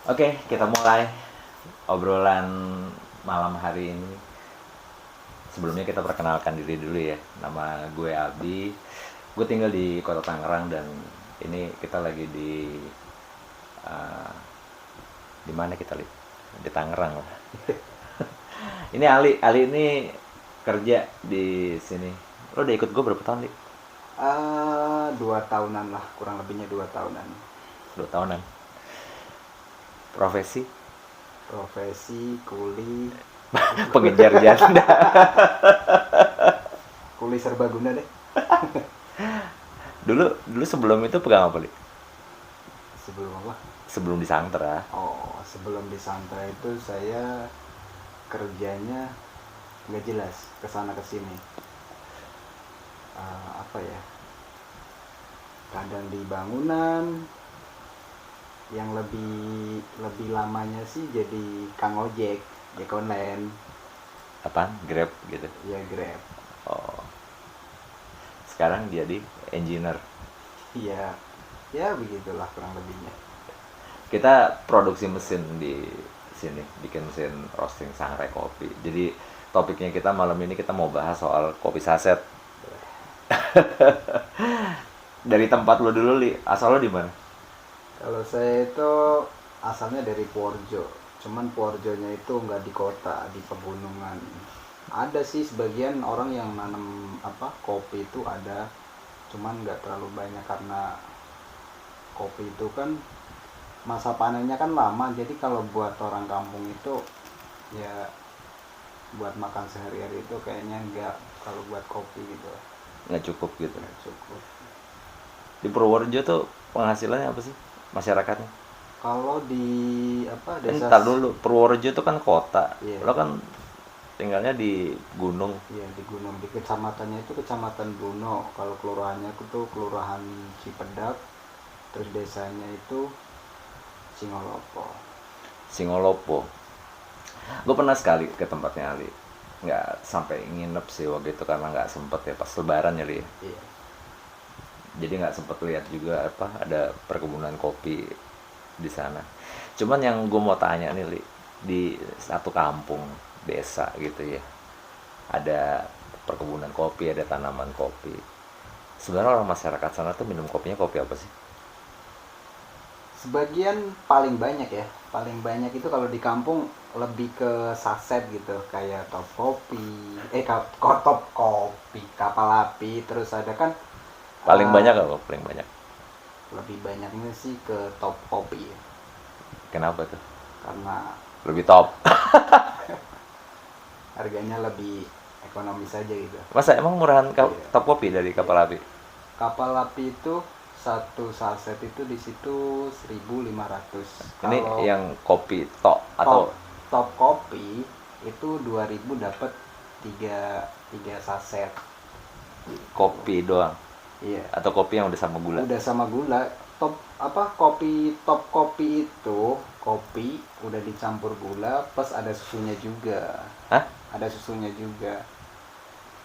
Oke, kita mulai obrolan malam hari ini. Sebelumnya kita perkenalkan diri dulu ya. Nama gue Abi. Gue tinggal di Kota Tangerang dan ini kita lagi uh, di mana kita lihat? Di Tangerang lah. Ini Ali ini kerja di sini. Lo udah ikut gue berapa tahun, Li? 2 tahunan lah, kurang lebihnya 2 tahunan. 2 tahunan. Profesi? Profesi, kuli, Pengejar janda. kuli serbaguna deh. Dulu sebelum itu pegang apa, Li? Sebelum apa? Sebelum di Santra. Oh, sebelum di Santra itu saya kerjanya nggak jelas, kesana kesini. Apa ya? Kadang di bangunan, yang lebih lamanya sih jadi kang ojek online. Apaan? Grab gitu. Ya, Grab. Oh, sekarang jadi engineer. Iya, ya begitulah kurang lebihnya. Kita produksi mesin di sini, bikin mesin roasting sangrai kopi. Jadi topiknya kita malam ini kita mau bahas soal kopi saset. Dari tempat lo dulu, Li. Asal lo di mana? Kalau saya itu asalnya dari Purworejo, cuman Purworejonya itu nggak di kota, di pegunungan. Ada sih sebagian orang yang nanam kopi itu ada, cuman nggak terlalu banyak karena kopi itu kan masa panennya kan lama. Jadi kalau buat orang kampung itu ya buat makan sehari-hari itu kayaknya nggak, kalau buat kopi gitu Nggak cukup gitu. nggak cukup. Di Purworejo tuh penghasilannya apa sih masyarakatnya? Kalau di desa. Entar dulu, Purworejo tuh kan kota. Iya. Lo kan tinggalnya di gunung. Iya, di gunung. Di kecamatannya itu kecamatan Bruno. Kalau kelurahannya itu kelurahan Cipedak. Terus desanya itu Singolopo. Singolopo. Gue pernah sekali ke tempatnya Ali. Nggak sampai nginep sih waktu itu karena nggak sempet ya, pas lebaran ya, Li. Iya. Jadi nggak sempet lihat juga ada perkebunan kopi di sana. Cuman yang gue mau tanya nih, Li, di satu kampung desa gitu ya, ada perkebunan kopi, ada tanaman kopi. Sebenarnya orang masyarakat sana tuh minum kopinya kopi apa sih? Sebagian paling banyak ya. Paling banyak itu kalau di kampung lebih ke saset gitu, kayak top kopi, top kopi, kapal api, terus ada kan Paling eh, banyak apa? Paling banyak. lebih banyaknya sih ke top kopi ya. Kenapa tuh? Karena Lebih top. harganya lebih ekonomis saja gitu. Masa emang murahan Iya. top kopi dari kapal api? Kapal api itu satu saset itu di situ 1.500. Ini Kalau yang kopi tok atau top kopi itu 2.000 dapat 3 saset. kopi doang? Iya. Atau kopi yang udah sama gula? Udah sama gula. Top kopi itu kopi udah dicampur gula plus ada susunya juga. Hah? Ada susunya juga.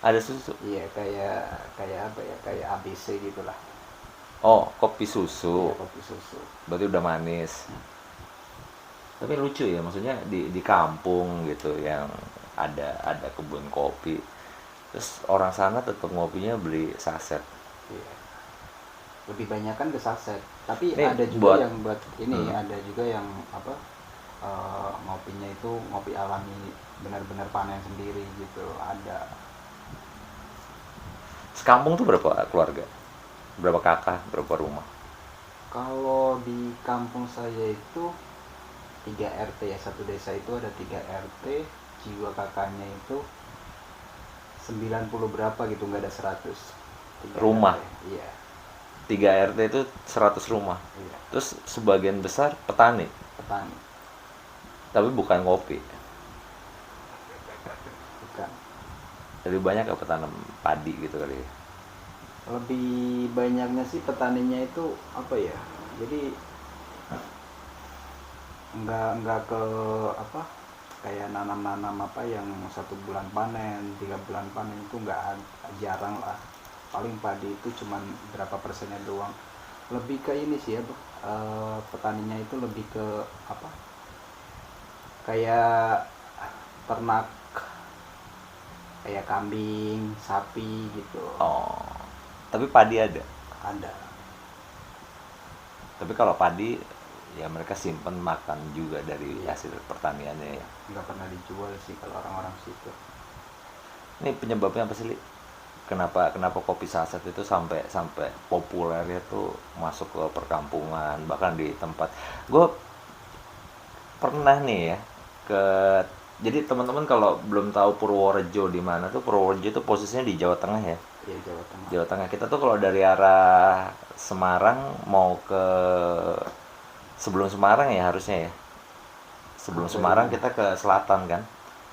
Ada susu? Iya, kayak apa ya? Kayak ABC gitulah. Oh, kopi susu. Iya, kopi susu. Berarti udah manis. Tapi lucu ya, maksudnya di kampung gitu yang ada kebun kopi. Terus orang sana tetap ngopinya beli saset. Iya. Lebih banyak kan ke saset. Tapi Ini ada juga buat yang buat ini, ada juga yang ngopinya itu ngopi alami, benar-benar panen sendiri gitu. Ada. sekampung tuh berapa keluarga? Berapa kakak? Berapa rumah? Kalau di kampung saya itu 3 RT ya, satu desa itu ada 3 RT, jiwa kakaknya itu 90 berapa gitu, nggak ada 100. 3 Rumah? RT. Iya. 3 RT itu 100 rumah. Iya, Terus sebagian besar petani, petani. tapi bukan kopi. Bukan. Lebih banyak apa tanam padi gitu kali ya. Lebih banyaknya sih petaninya itu apa ya, jadi nggak ke apa kayak nanam-nanam yang 1 bulan panen, 3 bulan panen, itu nggak, jarang lah. Paling padi itu cuman berapa persennya doang. Lebih ke ini sih ya, petaninya itu lebih ke apa, kayak ternak, kayak kambing, sapi gitu. Oh, tapi padi ada. Ada. Tapi kalau padi ya mereka simpen makan juga dari Iya, hasil pertaniannya ya. nggak pernah dijual sih kalau orang-orang situ. Ini penyebabnya apa sih, Li? Kenapa kopi saset itu sampai sampai populer itu masuk ke perkampungan, bahkan di tempat gue pernah nih ya ke, jadi teman-teman kalau belum tahu Purworejo di mana tuh, Purworejo itu posisinya di Jawa Tengah ya. Iya, Jawa Tengah. Jawa Tengah kita tuh kalau dari arah Semarang mau ke, sebelum Semarang ya harusnya ya. Sebelum Semarang kita ke selatan kan.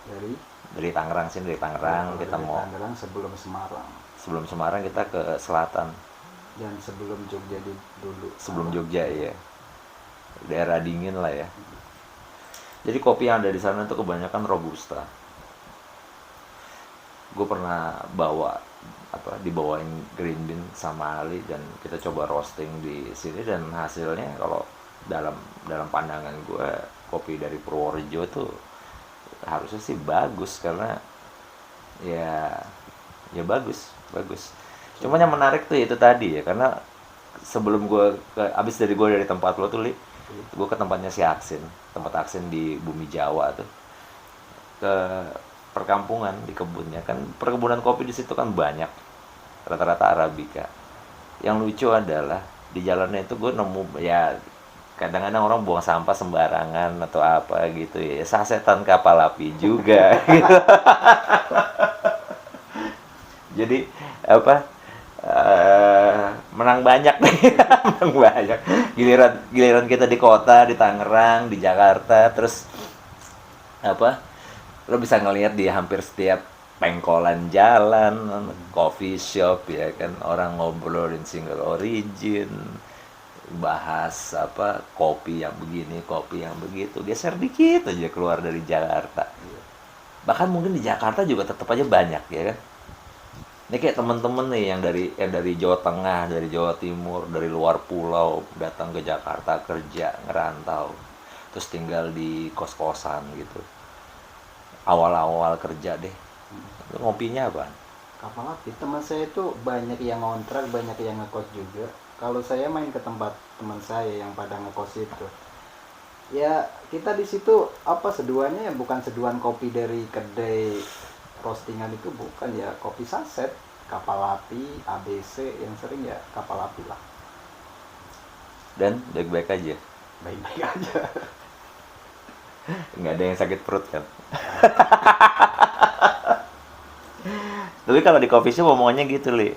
Dari Dari Tangerang sini, dari Tangerang kita dari mau, Tangerang sebelum Semarang, sebelum Semarang kita ke selatan. dan sebelum Jogja dulu. Sebelum Jogja ya. Daerah dingin lah ya. Jadi kopi yang ada di sana itu kebanyakan robusta. Gue pernah bawa apa, dibawain green bean sama Ali dan kita coba roasting di sini, dan hasilnya kalau dalam dalam pandangan gue kopi dari Purworejo tuh harusnya sih bagus, karena ya ya bagus bagus. Cuma yang menarik tuh itu tadi ya, karena sebelum gue ke, abis dari gue dari tempat lo tuh, Li, gue ke tempatnya si Aksin, tempat Aksin di Bumi Jawa tuh, ke perkampungan di kebunnya kan, perkebunan kopi di situ kan banyak, rata-rata arabica. Yang lucu adalah di jalannya itu gue nemu ya, kadang-kadang orang buang sampah sembarangan atau apa gitu ya, sasetan kapal api juga gitu. Jadi apa, menang banyak nih. Menang banyak, giliran giliran kita di kota, di Tangerang, di Jakarta, terus apa, lo bisa ngelihat di hampir setiap pengkolan jalan, coffee shop ya kan, orang ngobrolin single origin, bahas apa, kopi yang begini, kopi yang begitu, geser dikit aja keluar dari Jakarta. Bahkan mungkin di Jakarta juga tetap aja banyak ya kan. Ini kayak temen-temen nih yang dari Jawa Tengah, dari Jawa Timur, dari luar pulau datang ke Jakarta kerja, ngerantau, terus tinggal di kos-kosan gitu. Awal-awal kerja deh, ngopinya apa? Kapal api, teman saya itu banyak yang ngontrak, banyak yang ngekos juga. Kalau saya main ke tempat teman saya yang pada ngekos itu, ya kita di situ apa, seduhannya ya bukan seduhan kopi dari kedai roastingan itu, bukan, ya kopi saset, kapal api, ABC, yang sering ya kapal api lah. Dan baik-baik aja, Baik-baik aja. nggak ada yang sakit perut kan? Tapi kalau di coffee shop omongannya gitu, Li.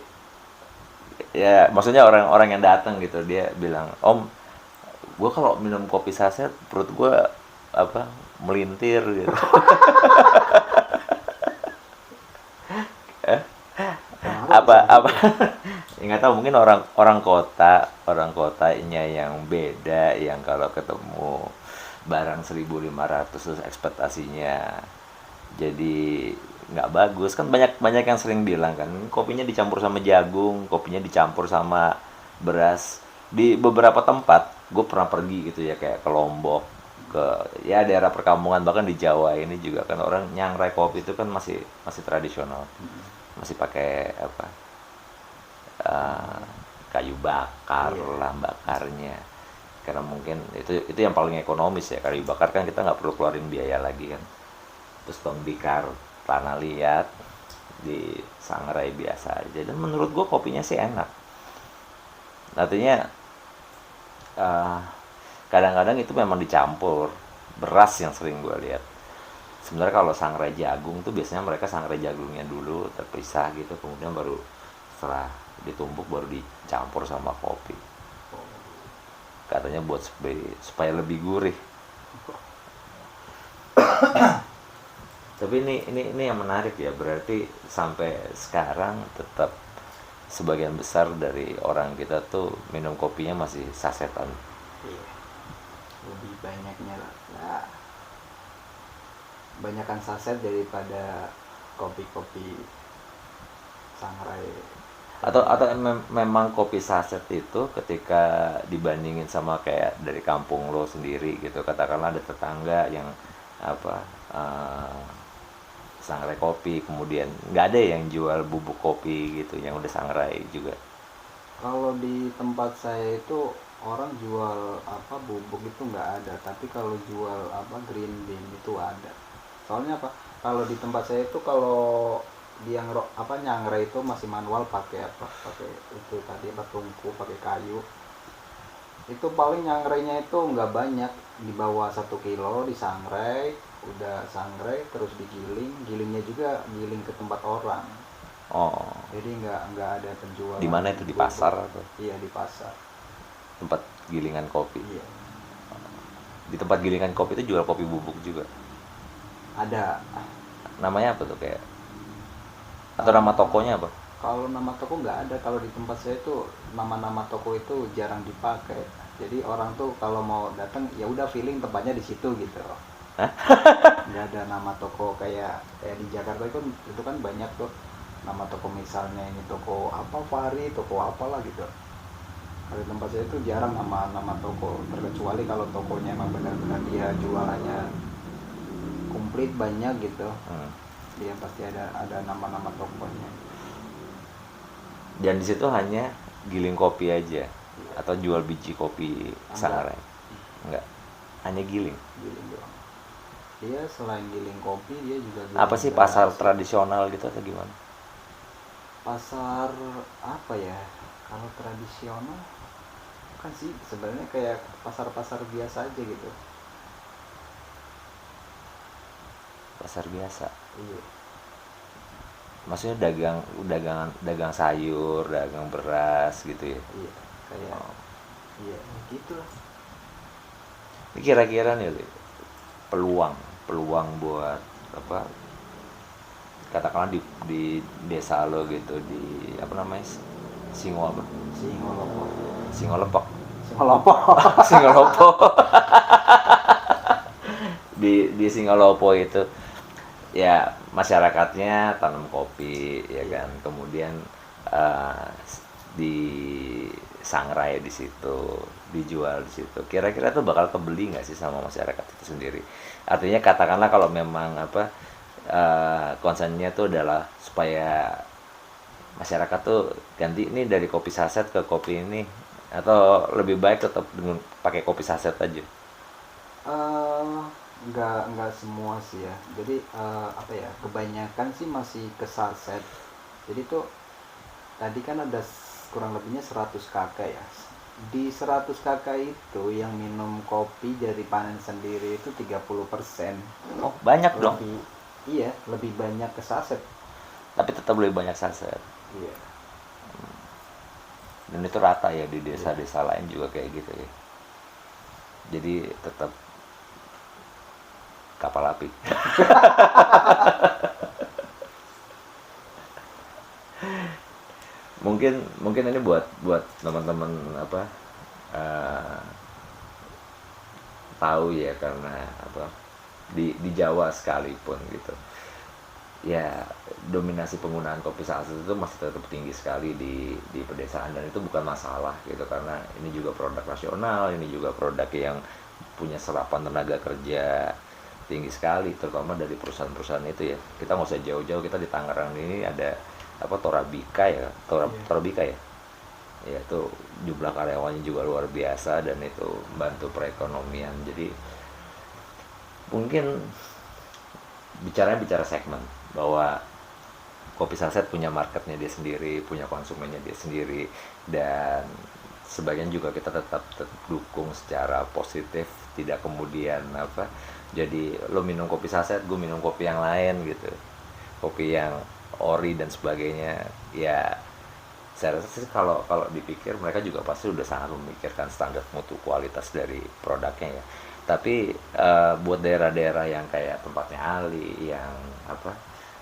Ya maksudnya orang-orang yang datang gitu, dia bilang, Om, gue kalau minum kopi saset perut gue apa, melintir gitu. Apa ya nggak tahu, mungkin orang kotanya yang beda, yang kalau ketemu barang 1.500 terus ekspektasinya jadi nggak bagus kan. Banyak banyak yang sering bilang kan, kopinya dicampur sama jagung, kopinya dicampur sama beras. Di beberapa tempat gue pernah pergi gitu ya, kayak ke Lombok, ke ya daerah perkampungan, bahkan di Jawa ini juga kan, orang nyangrai kopi itu kan masih masih tradisional, masih pakai apa, eh, kayu bakar lah bakarnya, karena mungkin itu yang paling ekonomis ya, kayu bakar kan kita nggak perlu keluarin biaya lagi kan. Terus tembikar tanah liat di sangrai biasa aja, dan menurut gue kopinya sih enak. Artinya eh, kadang-kadang itu memang dicampur beras yang sering gue lihat. Sebenarnya kalau sangrai jagung tuh biasanya mereka sangrai jagungnya dulu terpisah gitu, kemudian baru setelah ditumbuk baru dicampur sama kopi. Katanya buat supaya lebih gurih. Tapi ini yang menarik ya, berarti sampai sekarang tetap sebagian besar dari orang kita tuh minum kopinya masih sasetan. Iya, lebih banyaknya lah ya, banyakkan saset daripada kopi-kopi sangrai. Atau memang kopi saset itu ketika dibandingin sama kayak dari kampung lo sendiri gitu, katakanlah ada tetangga yang apa sangrai kopi, kemudian nggak ada yang jual bubuk kopi gitu yang udah sangrai juga. Kalau di tempat saya itu orang jual apa bubuk itu nggak ada, tapi kalau jual apa green bean itu ada. Soalnya apa? Kalau di tempat saya itu kalau dia apa nyangrai itu masih manual pakai apa? Pakai itu tadi apa tungku, pakai kayu. Itu paling nyangrainya itu nggak banyak, di bawah 1 kilo disangrai, udah sangrai terus digiling, gilingnya juga giling ke tempat orang. Oh, Jadi nggak ada penjualan di mana itu, di bubuk. pasar atau Iya di pasar. tempat gilingan kopi? Iya Di tempat gilingan kopi itu jual kopi bubuk juga. ada. Namanya apa tuh kayak, atau nama tokonya apa? Kalau nama toko nggak ada. Kalau di tempat saya tuh nama-nama toko itu jarang dipakai. Jadi orang tuh kalau mau datang ya udah feeling tempatnya di situ gitu. Hah? Nggak ada nama toko kayak di Jakarta itu kan banyak tuh nama toko, misalnya ini toko apa Fahri, toko apalah gitu. Kalau di tempat saya itu jarang nama toko, terkecuali kalau tokonya emang benar-benar dia jualannya komplit banyak gitu. Dia pasti ada nama-nama tokonya. Dan di situ hanya giling kopi aja atau jual biji kopi sangrai? Enggak, hanya giling. Giling doang. Dia selain giling kopi dia juga giling Apa sih, pasar beras. tradisional gitu atau gimana? Pasar apa ya, kalau tradisional kan sih sebenarnya kayak pasar-pasar biasa aja gitu. Pasar biasa. Iya. Maksudnya dagang sayur, dagang beras gitu ya. Iya kayak Oh. iya gitulah. Ini kira-kira nih Li, peluang peluang buat apa, katakanlah di desa lo gitu, di apa namanya, Singo apa, Singolopo. Singolopak, Singolopo. Singolopo. Di Singolopo itu ya masyarakatnya tanam kopi ya kan, kemudian eh, di sangrai di situ, dijual di situ, kira-kira tuh bakal kebeli nggak sih sama masyarakat itu sendiri? Artinya katakanlah kalau memang apa concernnya tuh adalah supaya masyarakat tuh ganti ini dari kopi saset ke kopi ini, atau lebih baik tetap dengan pakai kopi saset aja? Eh, nggak semua sih ya. Jadi apa ya, kebanyakan sih masih ke saset. Jadi tuh tadi kan ada kurang lebihnya 100 kakak ya. Di 100 kakak itu yang minum kopi dari panen sendiri itu 30%. Oh banyak dong, Lebih iya, lebih banyak ke saset. tapi tetap lebih banyak saset. Iya. Dan itu rata ya di desa-desa lain juga kayak gitu ya, jadi tetap kapal api. Mungkin ini buat teman-teman apa eh, tahu ya, karena apa, di Jawa sekalipun gitu ya, dominasi penggunaan kopi saset itu masih tetap tinggi sekali di pedesaan, dan itu bukan masalah gitu, karena ini juga produk nasional, ini juga produk yang punya serapan tenaga kerja tinggi sekali, terutama dari perusahaan-perusahaan itu ya. Kita nggak usah jauh-jauh, kita di Tangerang ini ada apa, Torabika ya, Torabika ya, ya itu jumlah karyawannya juga luar biasa, dan itu membantu perekonomian. Jadi mungkin bicara segmen, bahwa kopi saset punya marketnya dia sendiri, punya konsumennya dia sendiri, dan sebagian juga kita tetap dukung secara positif, tidak kemudian apa, jadi lo minum kopi saset, gue minum kopi yang lain gitu, kopi yang ori dan sebagainya ya. Saya rasa sih kalau kalau dipikir mereka juga pasti udah sangat memikirkan standar mutu kualitas dari produknya ya. Tapi buat daerah-daerah yang kayak tempatnya Ali, yang apa,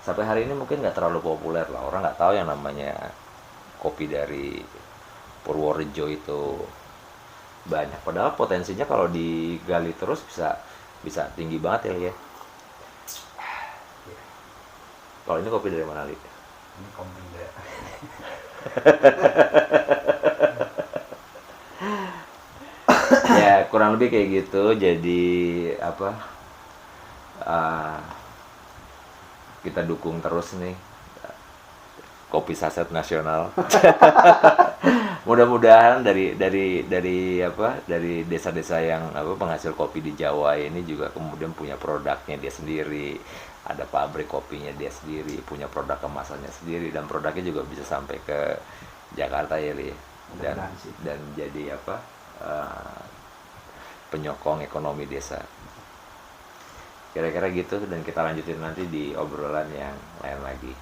sampai hari ini mungkin nggak terlalu populer lah, orang nggak tahu yang namanya kopi dari Purworejo itu banyak, padahal potensinya kalau digali terus bisa bisa tinggi banget ya. Kalau ini kopi dari mana, Li? Ini kopi Ya kurang lebih kayak gitu. Jadi apa, uh, kita dukung terus nih kopi saset nasional. Mudah-mudahan dari apa, dari desa-desa yang apa penghasil kopi di Jawa ini juga kemudian punya produknya dia sendiri, ada pabrik kopinya dia sendiri, punya produk kemasannya sendiri, dan produknya juga bisa sampai ke Jakarta ya Li. dan Mudah-mudahan sih. dan jadi apa, penyokong ekonomi desa, kira-kira gitu. Dan kita lanjutin nanti di obrolan yang lain lagi.